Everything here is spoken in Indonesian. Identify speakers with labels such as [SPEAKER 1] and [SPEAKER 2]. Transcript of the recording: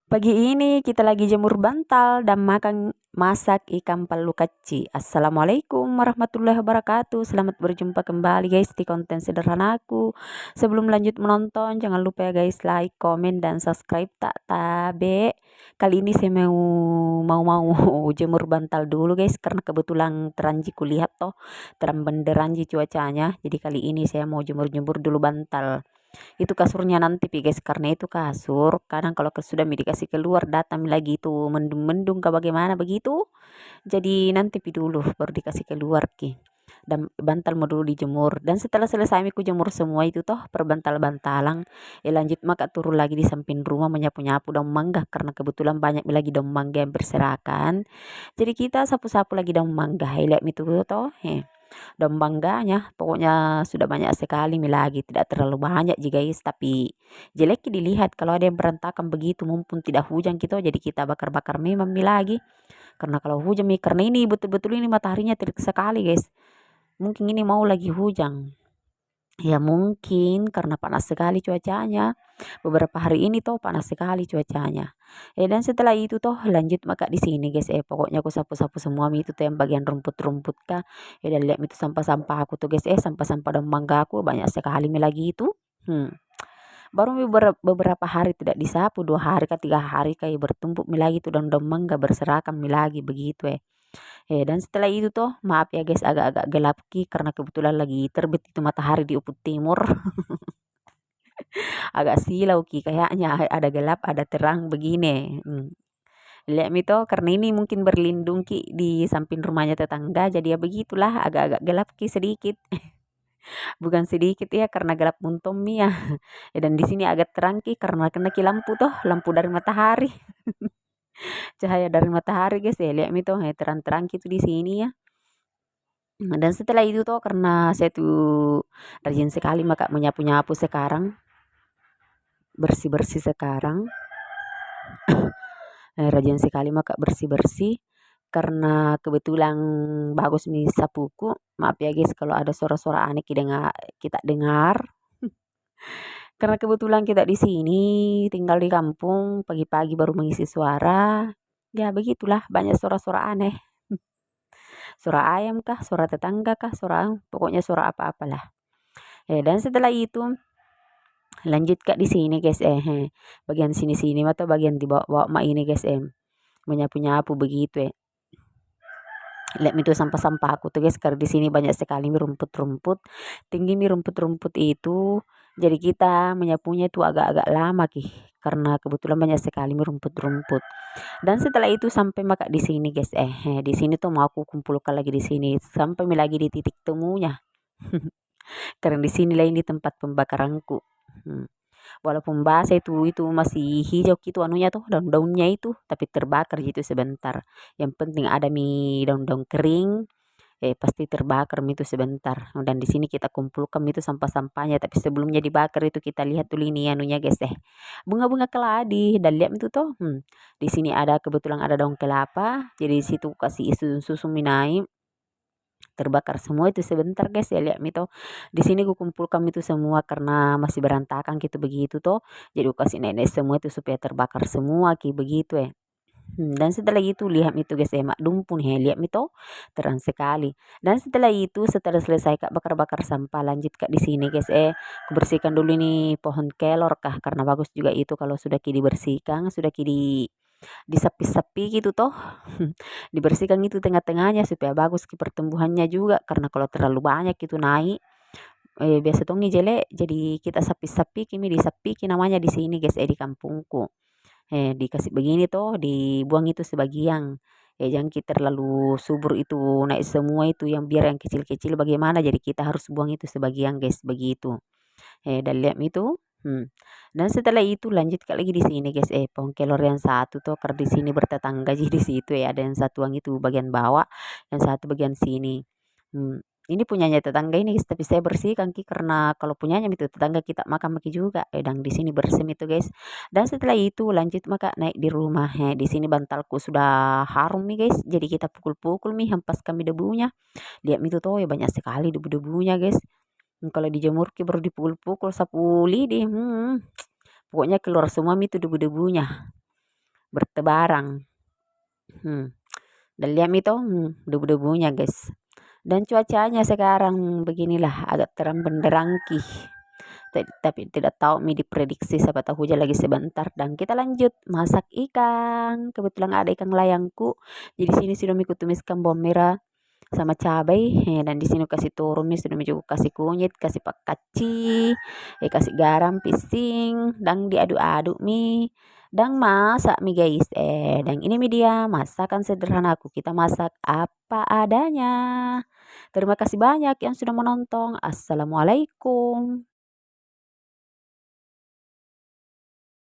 [SPEAKER 1] Pagi ini kita lagi jemur bantal dan masak ikan palu kaci. Assalamualaikum warahmatullahi wabarakatuh. Selamat berjumpa kembali guys di konten sederhanaku. Sebelum lanjut menonton, jangan lupa ya guys like, komen, dan subscribe tak tabe. Kali ini saya mau jemur bantal dulu guys karena kebetulan teranji kulihat toh terang benderanji cuacanya. Jadi kali ini saya mau jemur-jemur dulu bantal. Itu kasurnya nanti pi guys, karena itu kasur kadang kalau sudah mi dikasih keluar datang lagi itu mendung-mendung ke bagaimana begitu, jadi nanti pi dulu baru dikasih keluar ki, dan bantal mau dulu dijemur. Dan setelah selesai miku jemur semua itu toh perbantal-bantalang, lanjut maka turun lagi di samping rumah menyapu-nyapu daun mangga karena kebetulan banyak lagi daun mangga yang berserakan, jadi kita sapu-sapu lagi daun mangga. Lihat itu toh dan bangganya pokoknya sudah banyak sekali mi lagi, tidak terlalu banyak ji guys, tapi jelek dilihat kalau ada yang berantakan begitu. Mumpung tidak hujan gitu jadi kita bakar-bakar memang mi lagi, karena kalau hujan mi, karena ini betul-betul ini mataharinya terik sekali guys, mungkin ini mau lagi hujan. Ya mungkin karena panas sekali cuacanya. Beberapa hari ini tuh panas sekali cuacanya. Dan setelah itu tuh lanjut maka di sini guys. Pokoknya aku sapu-sapu semua itu tuh yang bagian rumput-rumput kah. Dan lihat itu sampah-sampah aku tuh guys. Sampah-sampah dan mangga aku banyak sekali lagi itu. Baru beberapa hari tidak disapu, 2 hari ke 3 hari kayak bertumpuk lagi tuh dan mangga berserakan lagi begitu. Dan setelah itu tuh maaf ya guys agak-agak gelap ki karena kebetulan lagi terbit itu matahari di ufuk timur. Agak silau ki kayaknya ada gelap ada terang begini. Lihat itu karena ini mungkin berlindung ki di samping rumahnya tetangga, jadi ya begitulah agak-agak gelap ki sedikit. Bukan sedikit ya karena gelap muntum ya. Dan di sini agak terang ki karena kena ki lampu toh, lampu dari matahari. Cahaya dari matahari guys lihat itu terang-terang gitu di sini ya. Dan setelah itu tuh karena saya tuh rajin sekali maka menyapu-nyapu sekarang, bersih-bersih sekarang. Rajin sekali maka bersih-bersih karena kebetulan bagus nih sapuku. Maaf ya guys kalau ada suara-suara aneh kita dengar. Karena kebetulan kita di sini tinggal di kampung, pagi-pagi baru mengisi suara. Ya begitulah banyak suara-suara aneh. Suara ayam kah, suara tetangga kah, pokoknya suara apa-apalah. Dan setelah itu lanjut kak di sini guys bagian sini-sini atau bagian di bawah mak ini guys menyapu-nyapu begitu. Lihat itu sampah-sampah aku tuh guys karena di sini banyak sekali rumput-rumput tinggi rumput-rumput itu, jadi kita menyapunya itu agak-agak lama ki karena kebetulan banyak sekali rumput-rumput. Dan setelah itu sampai maka di sini guys di sini tuh mau aku kumpulkan lagi di sini sampai lagi di titik temunya. Karena di sini lain di tempat pembakaranku. Walaupun basah itu masih hijau gitu anunya tuh daun-daunnya itu, tapi terbakar gitu sebentar. Yang penting ada daun-daun kering, pasti terbakar itu sebentar. Dan di sini kita kumpulkan itu sampah-sampahnya, tapi sebelumnya dibakar itu kita lihat dulu ini anunya guys bunga-bunga keladi. Dan lihat itu tuh di sini ada kebetulan ada daun kelapa, jadi di situ kasih susu minai terbakar semua itu sebentar guys lihat itu di sini ku kumpulkan itu semua karena masih berantakan gitu begitu toh, jadi ku kasih nenek semua itu supaya terbakar semua ki begitu dan setelah itu lihat itu guys mak dumpun lihat itu terang sekali. Dan setelah itu setelah selesai kak bakar-bakar sampah lanjut kak di sini guys ku bersihkan dulu ini pohon kelor kah karena bagus juga itu kalau sudah ki dibersihkan, sudah ki disapi-sapi gitu toh. Dibersihkan itu tengah-tengahnya supaya bagus ke pertumbuhannya juga karena kalau terlalu banyak itu naik biasa tongi jelek, jadi kita sapi-sapi kimi disapi namanya di sini guys di kampungku. Dikasih begini toh dibuang itu sebagian, jangan kita terlalu subur itu naik semua itu yang biar yang kecil-kecil bagaimana, jadi kita harus buang itu sebagian guys begitu. Dan lihat itu dan setelah itu lanjut kali lagi di sini guys pohon kelor yang satu tuh karena di sini bertetangga jadi di situ ada yang satuan itu bagian bawah, yang satu bagian sini. Ini punyanya tetangga ini guys, tapi saya bersihkan ki karena kalau punyanya itu tetangga kita makan maki juga dan di sini bersih itu guys. Dan setelah itu lanjut maka naik di rumah di sini bantalku sudah harum nih guys, jadi kita pukul-pukul nih hempas kami debunya. Lihat itu tuh ya banyak sekali debu-debunya guys. Kalau dijemur ki baru dipukul-pukul sapu lidi pokoknya keluar semua itu debu-debunya. bertebaran. Dan lihat itu debu-debunya guys. Dan cuacanya sekarang beginilah, agak terang benderang tapi tidak tahu diprediksi, siapa tahu hujan lagi sebentar. Dan kita lanjut masak ikan. Kebetulan ada ikan layangku, jadi sini sudah aku tumiskan bawang merah sama cabai, dan di sini kasih turun sudah juga kasih kunyit, kasih pakaci, kasih garam, pising, dan diaduk-aduk mie dan masak mie guys. Dan ini media masakan sederhana aku, kita masak apa adanya. Terima kasih banyak yang sudah menonton. Assalamualaikum.